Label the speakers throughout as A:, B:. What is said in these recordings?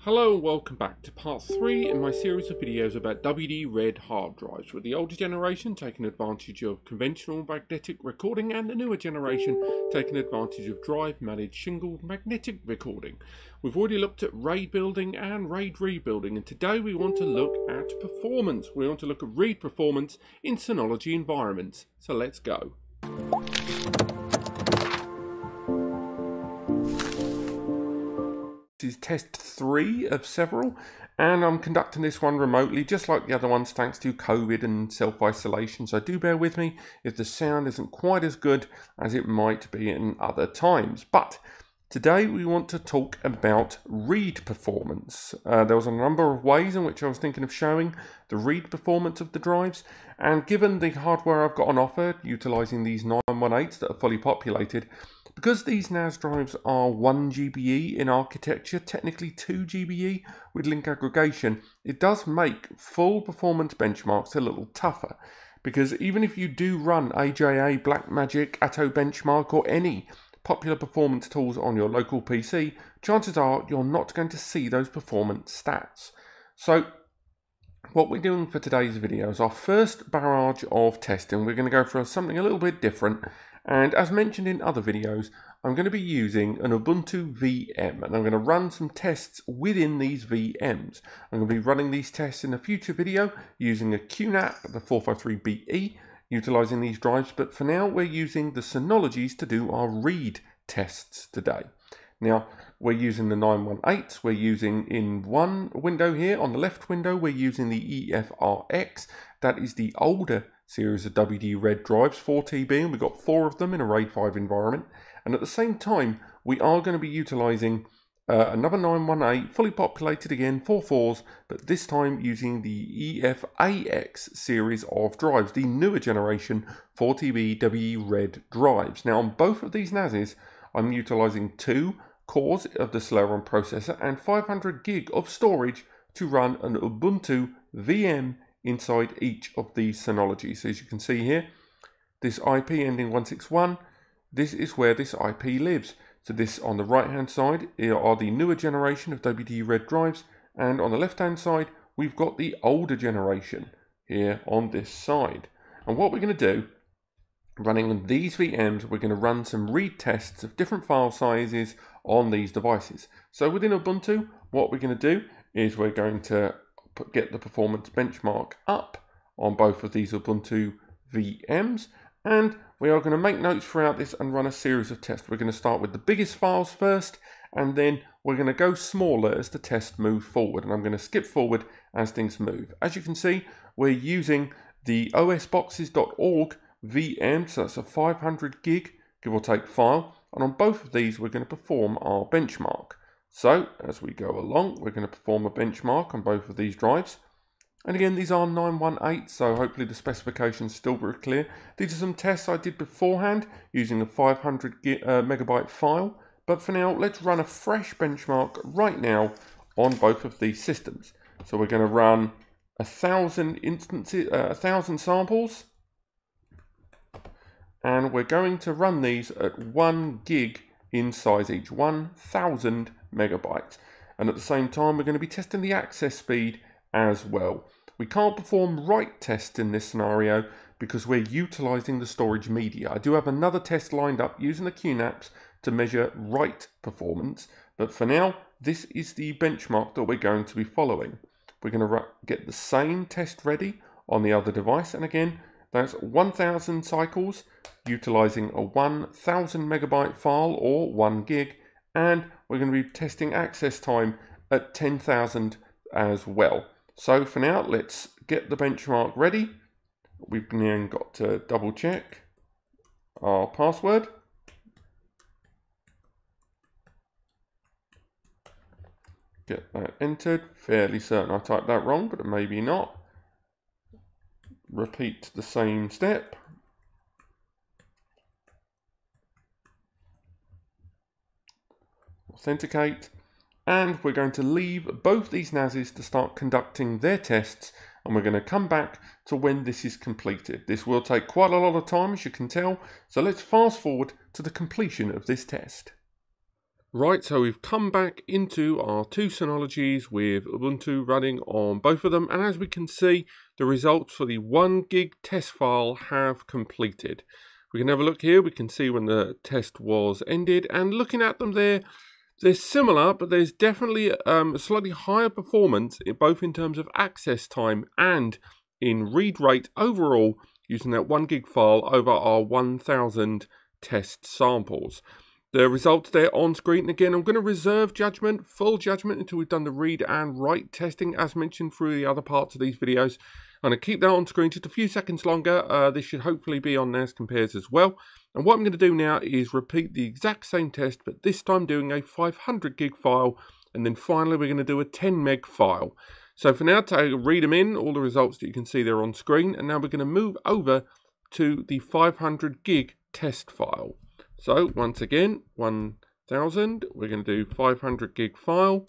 A: Hello and welcome back to part 3 in my series of videos about WD-RED hard drives, with the older generation taking advantage of conventional magnetic recording and the newer generation taking advantage of drive-managed shingled magnetic recording. We've already looked at RAID building and RAID rebuilding, and today we want to look at performance. We want to look at read performance in Synology environments. So let's go. This is test 3 of several, and I'm conducting this one remotely just like the other ones thanks to COVID and self-isolation, so do bear with me if the sound isn't quite as good as it might be in other times. But today we want to talk about read performance. There was a number of ways in which I was thinking of showing the read performance of the drives, and given the hardware I've got on offer utilising these 918s that are fully populated, because these NAS drives are 1 GBE in architecture, technically 2 GBE with link aggregation, it does make full performance benchmarks a little tougher. Because even if you do run AJA, Blackmagic, Atto Benchmark or any popular performance tools on your local PC, chances are you're not going to see those performance stats. So what we're doing for today's video is our first barrage of testing. We're going to go for something a little bit different. And as mentioned in other videos, I'm going to be using an Ubuntu VM, and I'm going to run some tests within these VMs. I'm going to be running these tests in a future video using a QNAP, the 453BE, utilizing these drives, but for now we're using the Synologies to do our read tests today. Now, we're using the 918s, we're using in one window here, on the left window, we're using the EFRX, that is the older series of WD-RED drives, 4TB, and we've got 4 of them in a RAID 5 environment. And at the same time, we are going to be utilising another 918, fully populated again, 4 4s, but this time using the EFAX series of drives, the newer generation 4TB WD-RED drives. Now on both of these NASes, I'm utilising 2 cores of the Celeron processor and 500 gig of storage to run an Ubuntu VM inside each of these Synologies. So as you can see here, this IP ending 161, this is where this IP lives. So this on the right hand side are the newer generation of WD-RED drives, and on the left hand side we've got the older generation here on this side. And what we're going to do, running these VMs, we're going to run some read tests of different file sizes on these devices. So within Ubuntu, what we're going to do is we're going to get the performance benchmark up on both of these Ubuntu VMs, and we are going to make notes throughout this and run a series of tests. We're going to start with the biggest files first, and then we're going to go smaller as the test moves forward, and I'm going to skip forward as things move. As you can see, we're using the osboxes.org VM, so that's a 500 gig give or take file, and on both of these we're going to perform our benchmark. So as we go along, we're going to perform a benchmark on both of these drives. And again, these are 918, so hopefully the specifications still very clear. These are some tests I did beforehand using a 500 megabyte file. But for now, let's run a fresh benchmark right now on both of these systems. So we're going to run 1,000 instances, 1,000 samples. And we're going to run these at 1 gig in size each, 1,000 megabytes. And at the same time, we're going to be testing the access speed as well. We can't perform write tests in this scenario because we're utilizing the storage media. I do have another test lined up using the QNAPs to measure write performance, but for now, this is the benchmark that we're going to be following. We're going to get the same test ready on the other device, and again, that's 1,000 cycles utilizing a 1,000 megabyte file or 1 gig, and we're going to be testing access time at 10,000 as well. So for now, let's get the benchmark ready. We've then got to double check our password. Get that entered. Fairly certain I typed that wrong, but maybe not. Repeat the same step. Authenticate. And we're going to leave both these NASes to start conducting their tests, and we're going to come back to when this is completed. This will take quite a lot of time, as you can tell, so let's fast forward to the completion of this test. Right, so we've come back into our two Synologies with Ubuntu running on both of them, and as we can see, the results for the 1 gig test file have completed. We can have a look here. We can see when the test was ended, and looking at them there, they're similar, but there's definitely a slightly higher performance, both in terms of access time and in read rate overall, using that 1 gig file over our 1000 test samples. The results there on screen. And again, I'm going to reserve judgment, full judgment, until we've done the read and write testing, as mentioned through the other parts of these videos. I'm going to keep that on screen just a few seconds longer. This should hopefully be on NAS Compares as well. And what I'm going to do now is repeat the exact same test, but this time doing a 500 gig file. And then finally, we're going to do a 10 meg file. So for now, to read them in, all the results that you can see there on screen. And now we're going to move over to the 500 gig test file. So once again, 1000, we're going to do 500 gig file,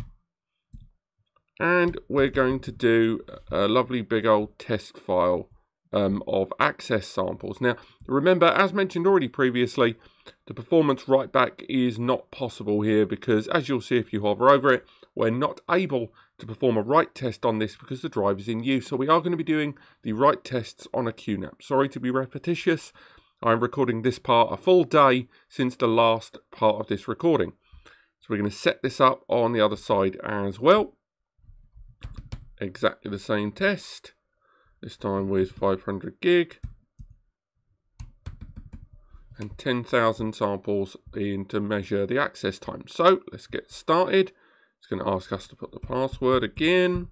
A: and we're going to do a lovely big old test file of access samples. Now, remember, as mentioned already previously, the performance write back is not possible here because, as you'll see if you hover over it, we're not able to perform a write test on this because the drive is in use. So we are going to be doing the write tests on a QNAP. Sorry to be repetitious. I'm recording this part a full day since the last part of this recording. So we're going to set this up on the other side as well. Exactly the same test. This time with 500 gig. And 10,000 samples in to measure the access time. So let's get started. It's going to ask us to put the password again.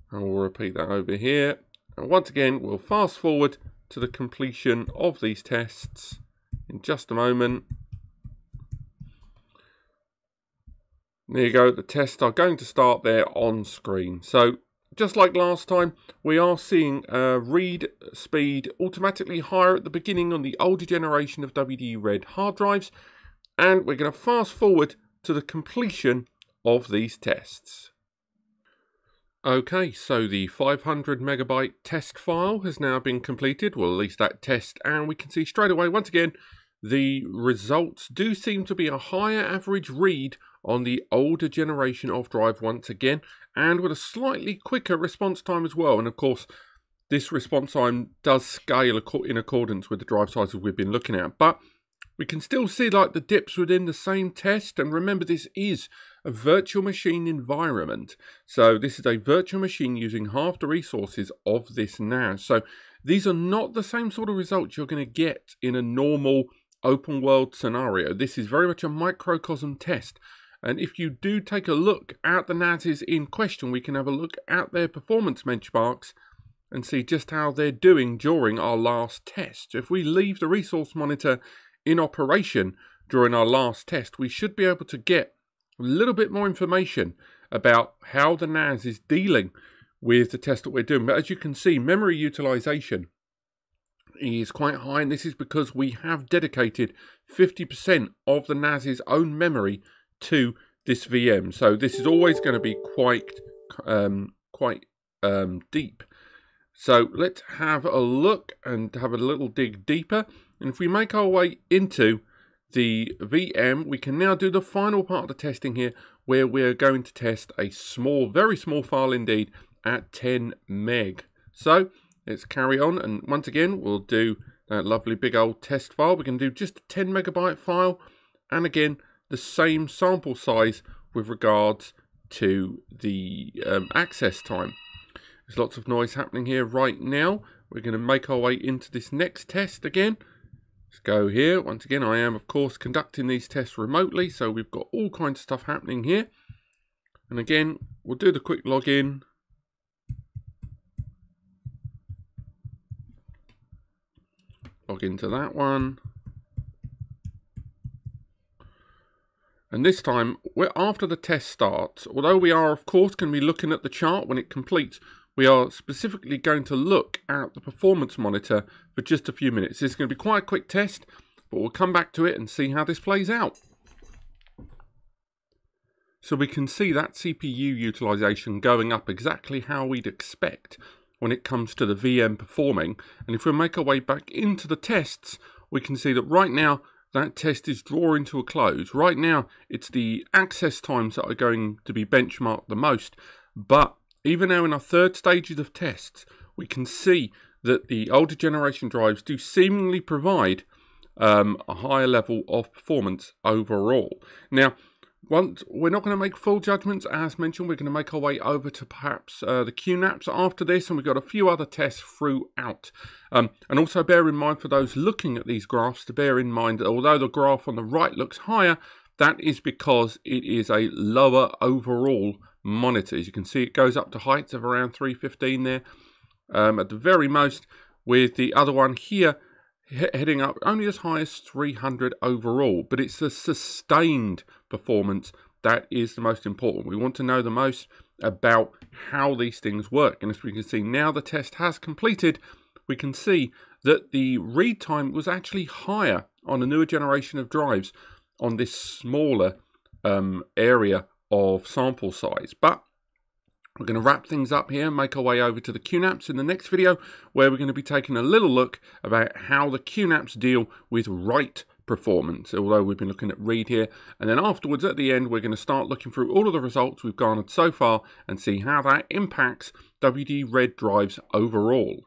A: And we'll repeat that over here. And once again, we'll fast forward to the completion of these tests in just a moment. There you go, the tests are going to start there on screen. So just like last time, we are seeing read speed automatically higher at the beginning on the older generation of WD-RED hard drives. And we're going to fast forward to the completion of these tests. Okay, so the 500 megabyte test file has now been completed, well, at least that test, and we can see straight away, once again, the results do seem to be a higher average read on the older generation of drive once again, and with a slightly quicker response time as well. And of course, this response time does scale in accordance with the drive sizes we've been looking at, but we can still see like the dips within the same test. And remember, this is a virtual machine environment. So this is a virtual machine using half the resources of this NAS. So these are not the same sort of results you're going to get in a normal open world scenario. This is very much a microcosm test. And if you do take a look at the NASs in question, we can have a look at their performance benchmarks and see just how they're doing during our last test. If we leave the resource monitor in operation during our last test, we should be able to get a little bit more information about how the NAS is dealing with the test that we're doing. But as you can see, memory utilization is quite high, and this is because we have dedicated 50% of the NAS's own memory to this VM. So this is always going to be quite deep. So let's have a look and have a little dig deeper. And if we make our way into the VM, we can now do the final part of the testing here, where we're going to test a small, very small file indeed, at 10 meg. So let's carry on, and once again, we'll do that lovely big old test file. We can do just a 10 megabyte file, and again, the same sample size with regards to the access time. There's lots of noise happening here right now. We're going to make our way into this next test again. Let's go here. Once again, I am, of course, conducting these tests remotely, so we've got all kinds of stuff happening here. And again, we'll do the quick login. Log into that one. And this time, after the test starts, although we are, of course, going to be looking at the chart when it completes, we are specifically going to look at the performance monitor for just a few minutes. This is going to be quite a quick test, but we'll come back to it and see how this plays out. So we can see that CPU utilization going up exactly how we'd expect when it comes to the VM performing. And if we make our way back into the tests, we can see that right now that test is drawing to a close. Right now, it's the access times that are going to be benchmarked the most. But even now in our third stages of tests, we can see that the older generation drives do seemingly provide a higher level of performance overall. Now, we're not going to make full judgments, as mentioned. We're going to make our way over to perhaps the QNAPs after this, and we've got a few other tests throughout. And also bear in mind, for those looking at these graphs, to bear in mind that although the graph on the right looks higher, that is because it is a lower overall monitor. As you can see, it goes up to heights of around 315 there at the very most, with the other one here heading up only as high as 300 overall. But it's the sustained performance that is the most important. We want to know the most about how these things work. And as we can see now, the test has completed. We can see that the read time was actually higher on a newer generation of drives on this smaller area of sample size. But we're going to wrap things up here and make our way over to the QNAPs in the next video, where we're going to be taking a little look about how the QNAPs deal with write performance, although we've been looking at read here. And then afterwards, at the end, we're going to start looking through all of the results we've garnered so far and see how that impacts WD Red drives overall.